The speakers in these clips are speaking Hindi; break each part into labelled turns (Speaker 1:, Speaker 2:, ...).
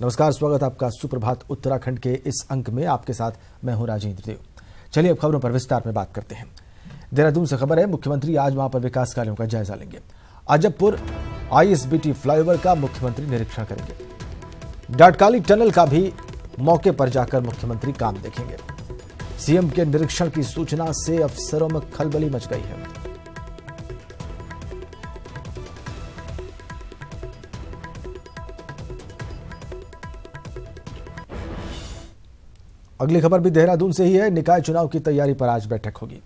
Speaker 1: नमस्कार, स्वागत आपका सुप्रभात उत्तराखंड के इस अंक में। आपके साथ मैं हूं राजेंद्र देव। चलिए अब खबरों पर विस्तार में बात करते हैं। देहरादून से खबर है, मुख्यमंत्री आज वहां पर विकास कार्यों का जायजा लेंगे। अजबपुर ISBT फ्लाईओवर का मुख्यमंत्री निरीक्षण करेंगे। डाटकाली टनल का भी मौके पर जाकर मुख्यमंत्री काम देखेंगे। सीएम के निरीक्षण की सूचना से अफसरों में खलबली मच गई है। अगली खबर भी देहरादून से ही है। निकाय चुनाव की तैयारी पर आज बैठक होगी।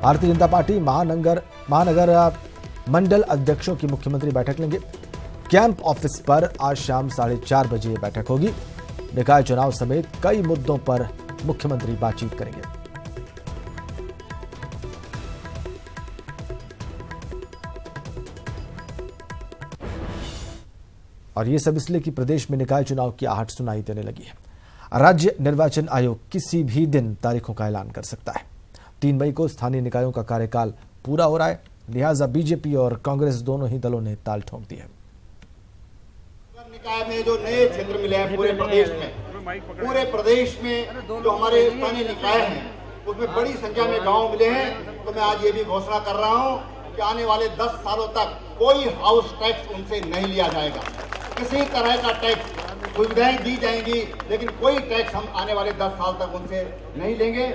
Speaker 1: भारतीय जनता पार्टी महानगर मंडल अध्यक्षों की मुख्यमंत्री बैठक लेंगे। कैंप ऑफिस पर आज शाम 4:30 बजे बैठक होगी। निकाय चुनाव समेत कई मुद्दों पर मुख्यमंत्री बातचीत करेंगे। और ये सब इसलिए कि प्रदेश में निकाय चुनाव की आहट सुनाई देने लगी है। राज्य निर्वाचन आयोग किसी भी दिन तारीखों का ऐलान कर सकता है। 3 मई को स्थानीय निकायों का कार्यकाल पूरा हो रहा है, लिहाजा बीजेपी और कांग्रेस दोनों ही दलों ने ताल ठोक दी है।
Speaker 2: निकाय में जो नए क्षेत्र मिले हैं पूरे प्रदेश में जो हमारे स्थानीय निकाय हैं उसमें बड़ी संख्या में गांव मिले हैं। तो मैं आज ये भी घोषणा कर रहा हूं कि आने वाले 10 सालों तक कोई हाउस टैक्स उनसे नहीं लिया जाएगा। किसी तरह का टैक्स, सुविधाएं दी जाएंगी, लेकिन कोई टैक्स हम आने वाले 10 साल तक उनसे नहीं लेंगे।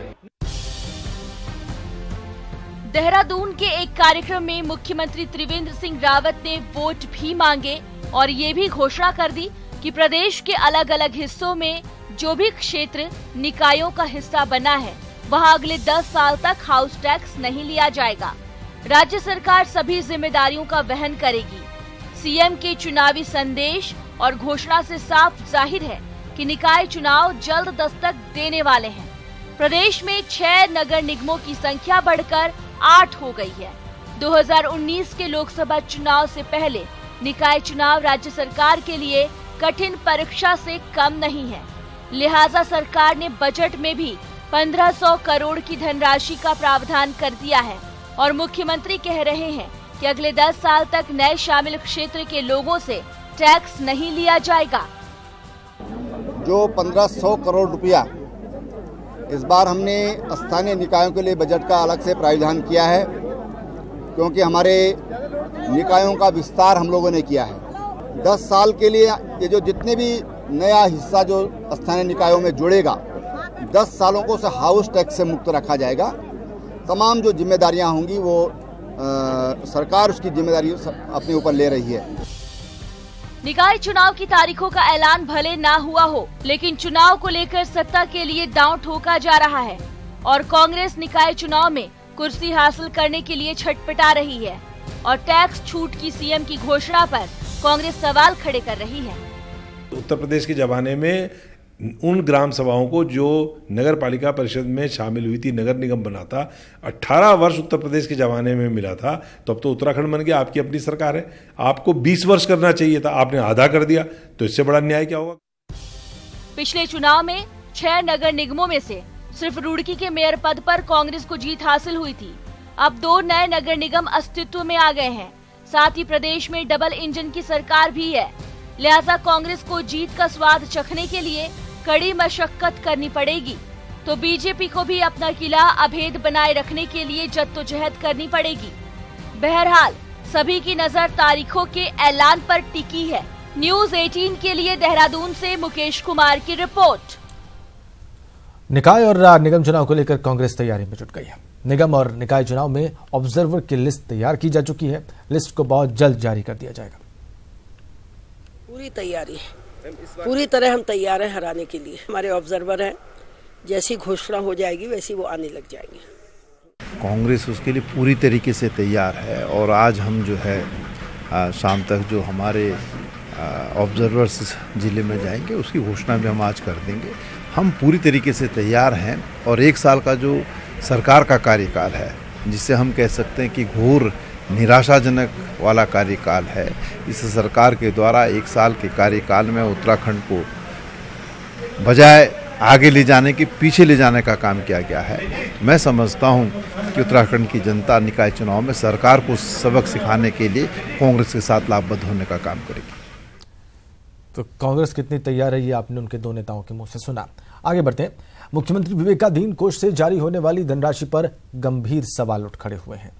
Speaker 3: देहरादून के एक कार्यक्रम में मुख्यमंत्री त्रिवेंद्र सिंह रावत ने वोट भी मांगे और ये भी घोषणा कर दी कि प्रदेश के अलग अलग हिस्सों में जो भी क्षेत्र निकायों का हिस्सा बना है वहां अगले 10 साल तक हाउस टैक्स नहीं लिया जाएगा। राज्य सरकार सभी जिम्मेदारियों का वहन करेगी। सीएम के चुनावी संदेश और घोषणा से साफ जाहिर है कि निकाय चुनाव जल्द दस्तक देने वाले हैं। प्रदेश में 6 नगर निगमों की संख्या बढ़कर 8 हो गई है। 2019 के लोकसभा चुनाव से पहले निकाय चुनाव राज्य सरकार के लिए कठिन परीक्षा से कम नहीं है। लिहाजा सरकार ने बजट में भी 1500 करोड़ की धनराशि का प्रावधान कर दिया है और मुख्यमंत्री कह रहे हैं कि अगले 10 साल तक नए शामिल क्षेत्र के लोगों से टैक्स नहीं लिया जाएगा।
Speaker 2: जो 1500 करोड़ रुपया इस बार हमने स्थानीय निकायों के लिए बजट का अलग से प्रावधान किया है, क्योंकि हमारे निकायों का विस्तार हम लोगों ने किया है। 10 साल के लिए ये जो जितने भी नया हिस्सा जो स्थानीय निकायों में जुड़ेगा, 10 सालों को से हाउस टैक्स से मुक्त रखा जाएगा। तमाम जो जिम्मेदारियां होंगी वो सरकार उसकी जिम्मेदारी अपने ऊपर ले रही है।
Speaker 3: निकाय चुनाव की तारीखों का ऐलान भले ना हुआ हो, लेकिन चुनाव को लेकर सत्ता के लिए दांव ठोका जा रहा है और कांग्रेस निकाय चुनाव में कुर्सी हासिल करने के लिए छटपटा रही है और टैक्स छूट की सीएम की घोषणा पर कांग्रेस सवाल खड़े कर रही है।
Speaker 4: उत्तर प्रदेश के जमाने में उन ग्राम सभाओं को जो नगर पालिका परिषद में शामिल हुई थी, नगर निगम बना था, 18 वर्ष उत्तर प्रदेश के जमाने में मिला था। तो अब तो उत्तराखंड बन गया, आपकी अपनी सरकार है, आपको 20 वर्ष करना चाहिए था, आपने आधा कर दिया। तो इससे बड़ा न्याय क्या होगा?
Speaker 3: पिछले चुनाव में 6 नगर निगमों में से सिर्फ रुड़की के मेयर पद पर कांग्रेस को जीत हासिल हुई थी। अब 2 नए नगर निगम अस्तित्व में आ गए हैं। साथ ही प्रदेश में डबल इंजन की सरकार भी है। लिहाजा कांग्रेस को जीत का स्वाद चखने के लिए कड़ी मशक्कत करनी पड़ेगी। तो बीजेपी को भी अपना किला अभेद बनाए रखने के लिए जद्दोजहद करनी पड़ेगी। बहरहाल सभी की नजर तारीखों के ऐलान पर टिकी है। न्यूज़ 18 के लिए देहरादून से मुकेश कुमार की रिपोर्ट।
Speaker 1: निकाय और निगम चुनाव को लेकर कांग्रेस तैयारी में जुट गई है। निगम और निकाय चुनाव में ऑब्जर्वर की लिस्ट तैयार की जा चुकी है। लिस्ट को बहुत जल्द जारी कर दिया जाएगा।
Speaker 5: पूरी तैयारी है, पूरी तरह हम तैयार हैं हराने के लिए। हमारे ऑब्जर्वर हैं, जैसी घोषणा हो जाएगी वैसी वो आने लग जाएंगे।
Speaker 6: कांग्रेस उसके लिए पूरी तरीके से तैयार है और आज हम जो है शाम तक जो हमारे ऑब्जर्वर्स जिले में जाएंगे उसकी घोषणा भी हम आज कर देंगे। हम पूरी तरीके से तैयार हैं और 1 साल का जो सरकार का कार्यकाल है, जिससे हम कह सकते हैं कि घोर निराशाजनक वाला कार्यकाल है, इस सरकार के द्वारा 1 साल के कार्यकाल में उत्तराखंड को बजाय आगे ले जाने के पीछे ले जाने का काम किया गया है। मैं समझता हूं कि उत्तराखंड की जनता निकाय चुनाव में सरकार को सबक सिखाने के लिए कांग्रेस के साथ लाभबद्ध होने का काम करेगी।
Speaker 1: तो कांग्रेस कितनी तैयार है, ये आपने उनके दो नेताओं के मुंह से सुना। आगे बढ़ते हैं। मुख्यमंत्री विवेकाधीन कोष से जारी होने वाली धनराशि पर गंभीर सवाल उठ खड़े हुए हैं।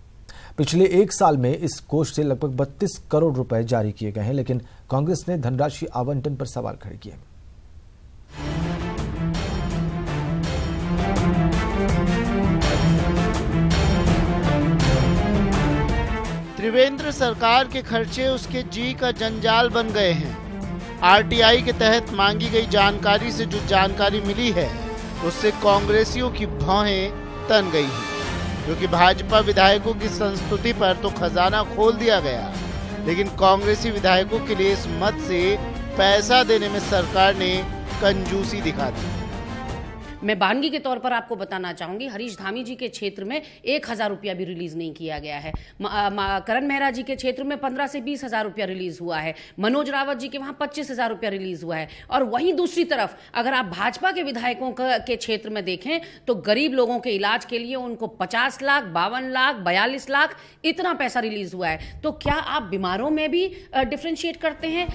Speaker 1: पिछले एक साल में इस कोष से लगभग 32 करोड़ रुपए जारी किए गए हैं, लेकिन कांग्रेस ने धनराशि आवंटन पर सवाल खड़े किए।
Speaker 7: त्रिवेंद्र सरकार के खर्चे उसके जी का जंजाल बन गए हैं। आरटीआई के तहत मांगी गई जानकारी से जो जानकारी मिली है उससे कांग्रेसियों की भौहें तन गई हैं, क्योंकि भाजपा विधायकों की संस्तुति पर तो खजाना खोल दिया गया, लेकिन कांग्रेसी विधायकों के लिए इस मद से पैसा देने में सरकार ने कंजूसी दिखा दी।
Speaker 8: मैं बानगी के तौर पर आपको बताना चाहूंगी, हरीश धामी जी के क्षेत्र में 1,000 रुपया भी रिलीज नहीं किया गया है। करण मेहरा जी के क्षेत्र में 15 से 20,000 रुपया रिलीज हुआ है। मनोज रावत जी के वहां 25,000 रुपया रिलीज हुआ है। और वहीं दूसरी तरफ अगर आप भाजपा के विधायकों के क्षेत्र में देखें तो गरीब लोगों के इलाज के लिए उनको 50 लाख, 52 लाख, 42 लाख इतना पैसा रिलीज हुआ है। तो क्या आप बीमारों में भी डिफरेंशिएट करते हैं?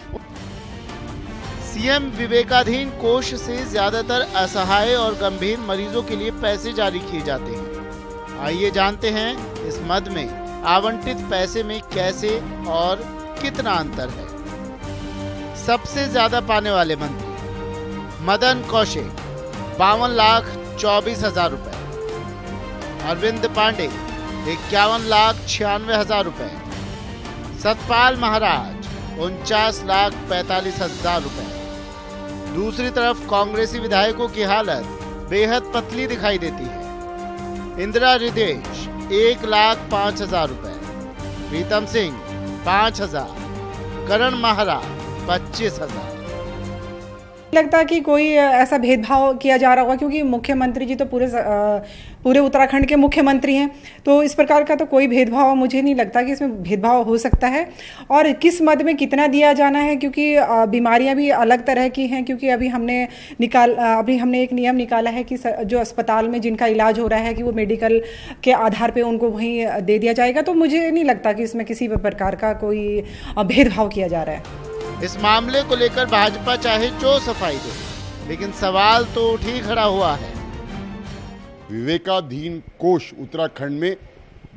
Speaker 7: सीएम विवेकाधीन कोष से ज्यादातर असहाय और गंभीर मरीजों के लिए पैसे जारी किए जाते हैं। आइए जानते हैं इस मद में आवंटित पैसे में कैसे और कितना अंतर है। सबसे ज्यादा पाने वाले मंत्री मदन कौशिक 52,24,000 रुपए, अरविंद पांडे 51,96,000 रुपए, सतपाल महाराज 49,45,000 रुपए। दूसरी तरफ कांग्रेसी विधायकों की हालत बेहद पतली दिखाई देती है। इंदिरा हृदयेश 1,05,000 रुपए, प्रीतम सिंह 5,000, करण महारा 25,000।
Speaker 9: लगता कि कोई ऐसा भेदभाव किया जा रहा होगा, क्योंकि मुख्यमंत्री जी तो पूरे उत्तराखंड के मुख्यमंत्री हैं, तो इस प्रकार का तो कोई भेदभाव मुझे नहीं लगता कि इसमें भेदभाव हो सकता है। और किस मद में कितना दिया जाना है, क्योंकि बीमारियां भी अलग तरह की हैं। क्योंकि अभी हमने एक नियम निकाला है कि जो अस्पताल में जिनका इलाज हो रहा है कि वो मेडिकल के आधार पर उनको वहीं दे दिया जाएगा। तो मुझे नहीं लगता कि इसमें किसी प्रकार का कोई भेदभाव किया जा रहा है।
Speaker 7: इस मामले को लेकर भाजपा चाहे जो सफाई दे, लेकिन सवाल तो उठ ही खड़ा हुआ है।
Speaker 10: विवेकाधीन कोष उत्तराखंड में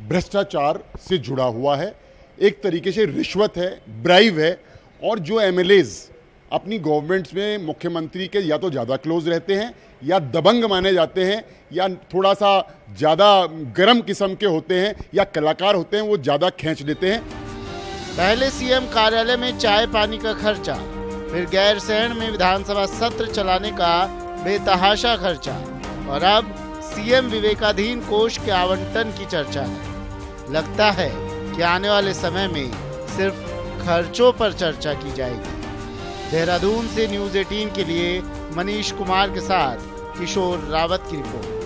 Speaker 10: भ्रष्टाचार से जुड़ा हुआ है, एक तरीके से रिश्वत है, ब्राइब है। और जो एमएलएज अपनी गवर्नमेंट्स में मुख्यमंत्री के या तो ज़्यादा क्लोज रहते हैं या दबंग माने जाते हैं या थोड़ा सा ज़्यादा गर्म किस्म के होते हैं या कलाकार होते हैं, वो ज़्यादा खींच लेते हैं।
Speaker 7: पहले सीएम कार्यालय में चाय पानी का खर्चा, फिर गैरसैंण में विधानसभा सत्र चलाने का बेतहाशा खर्चा, और अब सीएम विवेकाधीन कोष के आवंटन की चर्चा है। लगता है कि आने वाले समय में सिर्फ खर्चों पर चर्चा की जाएगी। देहरादून से न्यूज़ 18 के लिए मनीष कुमार के साथ किशोर रावत की रिपोर्ट।